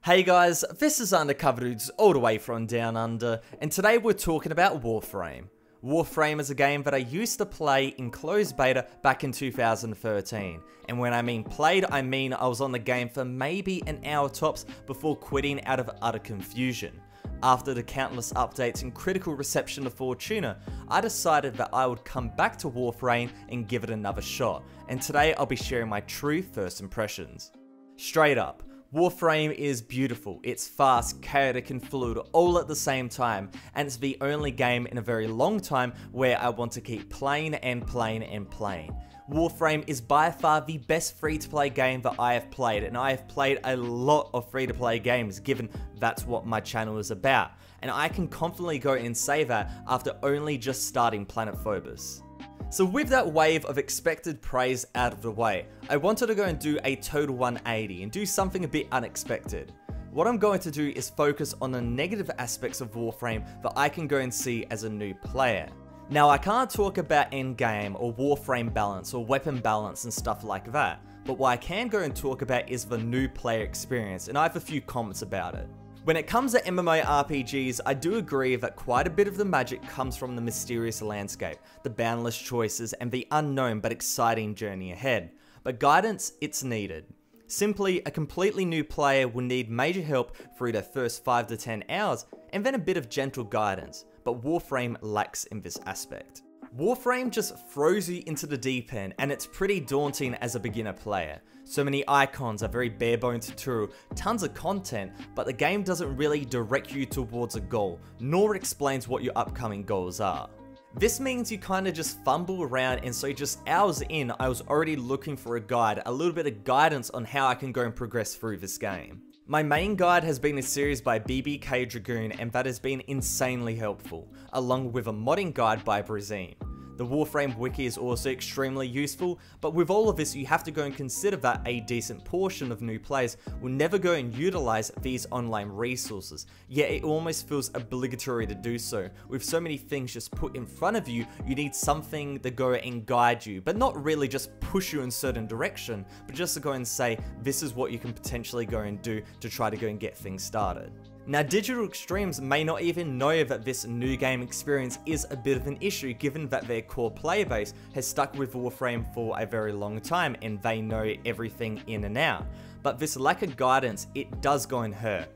Hey guys, this is Undercover Dudes all the way from Down Under, and today we're talking about Warframe. Warframe is a game that I used to play in closed beta back in 2013, and when I mean played, I mean I was on the game for maybe an hour tops before quitting out of utter confusion. After the countless updates and critical reception of Fortuna, I decided that I would come back to Warframe and give it another shot, and today I'll be sharing my true first impressions. Straight up, Warframe is beautiful, it's fast, chaotic and fluid all at the same time, and it's the only game in a very long time where I want to keep playing and playing and playing. Warframe is by far the best free-to-play game that I have played, and I have played a lot of free-to-play games given that's what my channel is about, and I can confidently go and say that after only just starting Planet Phobos. So with that wave of expected praise out of the way, I wanted to go and do a total 180 and do something a bit unexpected. What I'm going to do is focus on the negative aspects of Warframe that I can go and see as a new player. Now I can't talk about endgame or Warframe balance or weapon balance and stuff like that, but what I can go and talk about is the new player experience, and I have a few comments about it. When it comes to MMORPGs, I do agree that quite a bit of the magic comes from the mysterious landscape, the boundless choices, and the unknown but exciting journey ahead. But guidance, it's needed. Simply, a completely new player will need major help through their first 5 to 10 hours, and then a bit of gentle guidance, but Warframe lacks in this aspect. Warframe just throws you into the deep end, and it's pretty daunting as a beginner player. So many icons, a very bare bones tutorial, tons of content, but the game doesn't really direct you towards a goal, nor explains what your upcoming goals are. This means you kinda just fumble around, and so just hours in, I was already looking for a guide, a little bit of guidance on how I can go and progress through this game. My main guide has been a series by BBK Dragoon, and that has been insanely helpful, along with a modding guide by Brazine. The Warframe wiki is also extremely useful, but with all of this you have to go and consider that a decent portion of new players will never go and utilize these online resources, yet it almost feels obligatory to do so. With so many things just put in front of you, you need something to go and guide you, but not really just push you in a certain direction, but just to go and say, this is what you can potentially go and do to try to go and get things started. Now, Digital Extremes may not even know that this new game experience is a bit of an issue given that their core player base has stuck with Warframe for a very long time and they know everything in and out. But this lack of guidance, it does go and hurt.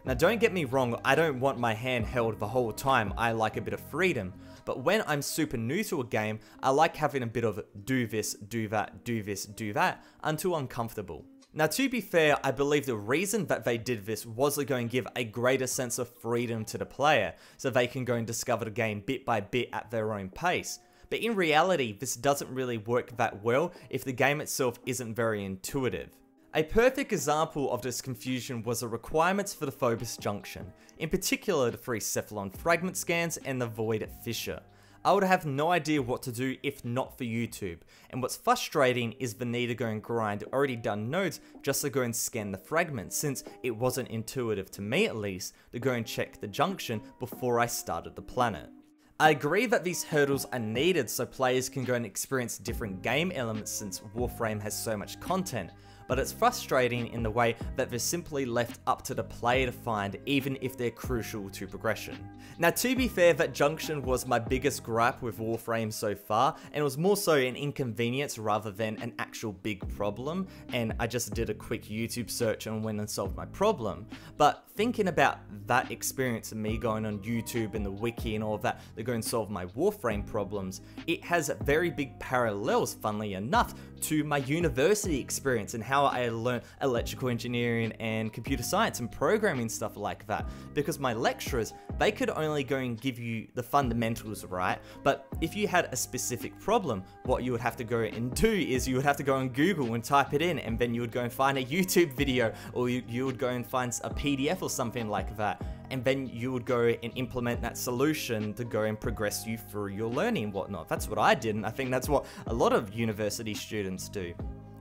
Now don't get me wrong, I don't want my hand held the whole time, I like a bit of freedom. But when I'm super new to a game, I like having a bit of do this, do that, do this, do that, until uncomfortable. Now to be fair, I believe the reason that they did this was to go and give a greater sense of freedom to the player, so they can go and discover the game bit by bit at their own pace. But in reality, this doesn't really work that well if the game itself isn't very intuitive. A perfect example of this confusion was the requirements for the Phobos Junction, in particular the 3 Cephalon fragment scans and the Void Fissure. I would have no idea what to do if not for YouTube, and what's frustrating is the need to go and grind already done nodes just to go and scan the fragments, since it wasn't intuitive to me at least to go and check the junction before I started the planet. I agree that these hurdles are needed so players can go and experience different game elements since Warframe has so much content, but it's frustrating in the way that they're simply left up to the player to find even if they're crucial to progression. Now to be fair, that junction was my biggest gripe with Warframe so far, and it was more so an inconvenience rather than an actual big problem, and I just did a quick YouTube search and went and solved my problem. But thinking about that experience of me going on YouTube and the wiki and all of that to go and solve my Warframe problems, it has very big parallels, funnily enough, to my university experience and how I learned electrical engineering and computer science and programming, stuff like that. Because my lecturers, they could only go and give you the fundamentals, right? But if you had a specific problem, what you would have to go and do is you would have to go on Google and type it in, and then you would go and find a YouTube video, or you would go and find a PDF or something like that. And then you would go and implement that solution to go and progress you through your learning and whatnot. That's what I did, and I think that's what a lot of university students do.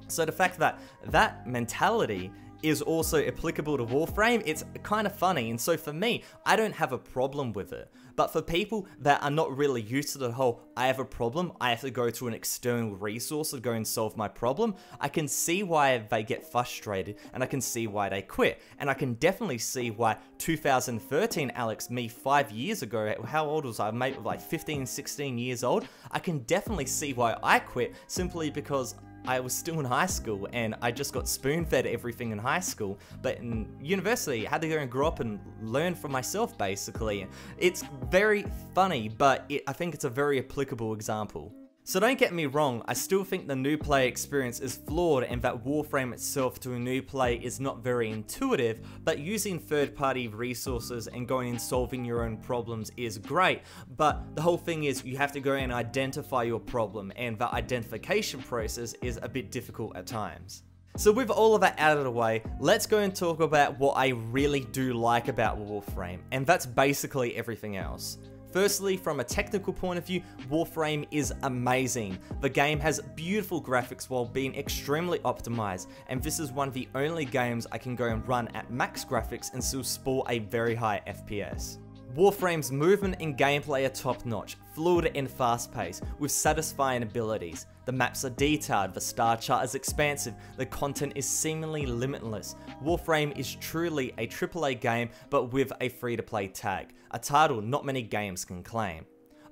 So the fact that that mentality is also applicable to Warframe, it's kind of funny, and so for me, I don't have a problem with it. But for people that are not really used to the whole, I have a problem, I have to go to an external resource to go and solve my problem, I can see why they get frustrated, and I can see why they quit. And I can definitely see why 2013 Alex, me 5 years ago, how old was I? Maybe like 15, 16 years old. I can definitely see why I quit, simply because I was still in high school and I just got spoon-fed everything in high school, but in university I had to go and grow up and learn for myself basically. It's very funny, but I think it's a very applicable example. So don't get me wrong, I still think the new player experience is flawed and that Warframe itself to a new player is not very intuitive, but using third-party resources and going and solving your own problems is great, but the whole thing is you have to go and identify your problem, and the identification process is a bit difficult at times. So with all of that out of the way, let's go and talk about what I really do like about Warframe, and that's basically everything else. Firstly, from a technical point of view, Warframe is amazing. The game has beautiful graphics while being extremely optimized, and this is one of the only games I can go and run at max graphics and still sport a very high FPS. Warframe's movement and gameplay are top notch, fluid and fast paced, with satisfying abilities. The maps are detailed, the star chart is expansive, the content is seemingly limitless. Warframe is truly a AAA game, but with a free-to-play tag, a title not many games can claim.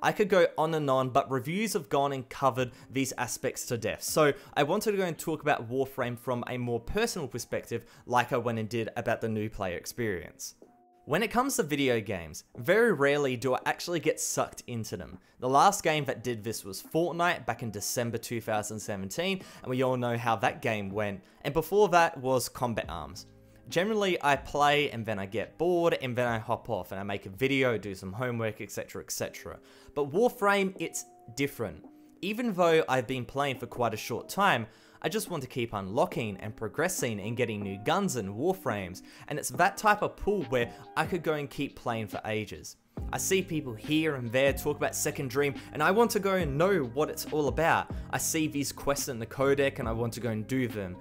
I could go on and on, but reviews have gone and covered these aspects to death, so I wanted to go and talk about Warframe from a more personal perspective, like I went and did about the new player experience. When it comes to video games, very rarely do I actually get sucked into them. The last game that did this was Fortnite back in December 2017, and we all know how that game went, and before that was Combat Arms. Generally, I play and then I get bored and then I hop off and I make a video, do some homework, etc, etc. But Warframe, it's different. Even though I've been playing for quite a short time, I just want to keep unlocking and progressing and getting new guns and warframes, and it's that type of pool where I could go and keep playing for ages. I see people here and there talk about Second Dream, and I want to go and know what it's all about. I see these quests in the codec and I want to go and do them.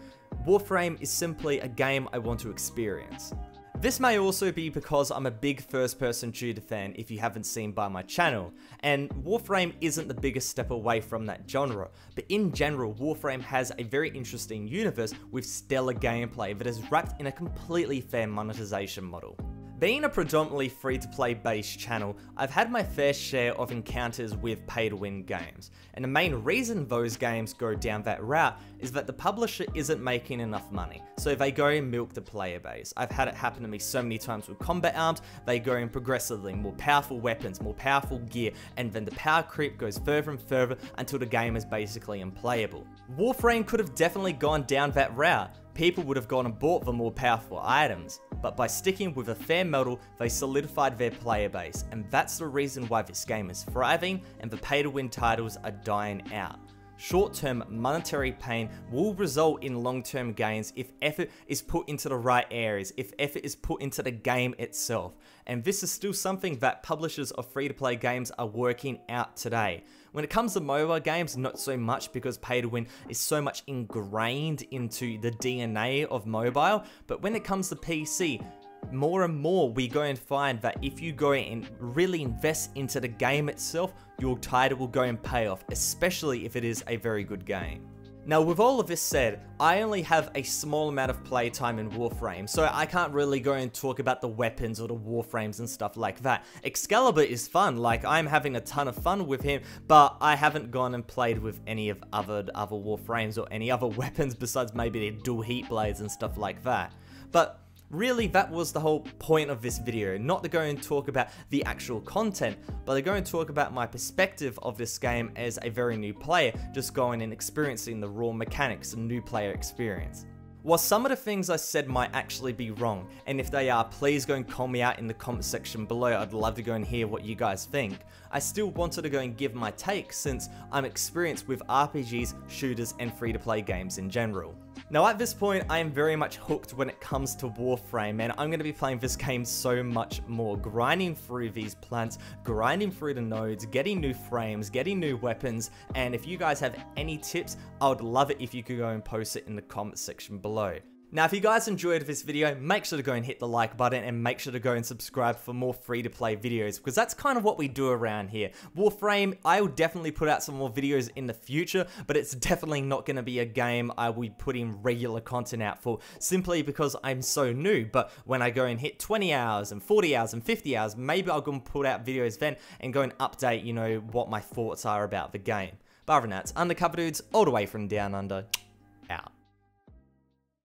Warframe is simply a game I want to experience. This may also be because I'm a big first-person shooter fan if you haven't seen by my channel, and Warframe isn't the biggest step away from that genre, but in general Warframe has a very interesting universe with stellar gameplay that is wrapped in a completely fair monetization model. Being a predominantly free-to-play based channel, I've had my fair share of encounters with pay-to-win games, and the main reason those games go down that route is that the publisher isn't making enough money, so they go and milk the player base. I've had it happen to me so many times with Combat Arms. They go in progressively, more powerful weapons, more powerful gear, and then the power creep goes further and further until the game is basically unplayable. Warframe could have definitely gone down that route. People would have gone and bought the more powerful items, but by sticking with a fair model, they solidified their player base, and that's the reason why this game is thriving and the pay-to-win titles are dying out. Short-term monetary pain will result in long-term gains if effort is put into the right areas, if effort is put into the game itself, and this is still something that publishers of free-to-play games are working out today. When it comes to mobile games, not so much, because pay-to-win is so much ingrained into the DNA of mobile, but when it comes to PC, more and more we go and find that if you go and really invest into the game itself, your title will go and pay off, especially if it is a very good game. Now, with all of this said, I only have a small amount of playtime in Warframe, so I can't really go and talk about the weapons or the Warframes and stuff like that. Excalibur is fun, like I'm having a ton of fun with him, but I haven't gone and played with any of other Warframes or any other weapons besides maybe their dual heat blades and stuff like that. But really, that was the whole point of this video, not to go and talk about the actual content, but to go and talk about my perspective of this game as a very new player, just going and experiencing the raw mechanics and new player experience. While some of the things I said might actually be wrong, and if they are, please go and call me out in the comment section below. I'd love to go and hear what you guys think. I still wanted to go and give my take since I'm experienced with RPGs, shooters, and free-to-play games in general. Now at this point, I am very much hooked when it comes to Warframe, and I'm going to be playing this game so much more, grinding through these plants, grinding through the nodes, getting new frames, getting new weapons, and if you guys have any tips, I would love it if you could go and post it in the comment section below. Now, if you guys enjoyed this video, make sure to go and hit the like button and make sure to go and subscribe for more free-to-play videos, because that's kind of what we do around here. Warframe, I will definitely put out some more videos in the future, but it's definitely not going to be a game I will be putting regular content out for, simply because I'm so new. But when I go and hit 20 hours and 40 hours and 50 hours, maybe I'll go and put out videos then and go and update, you know, what my thoughts are about the game. But other than that, it's Undercover Dudes, all the way from Down Under, out.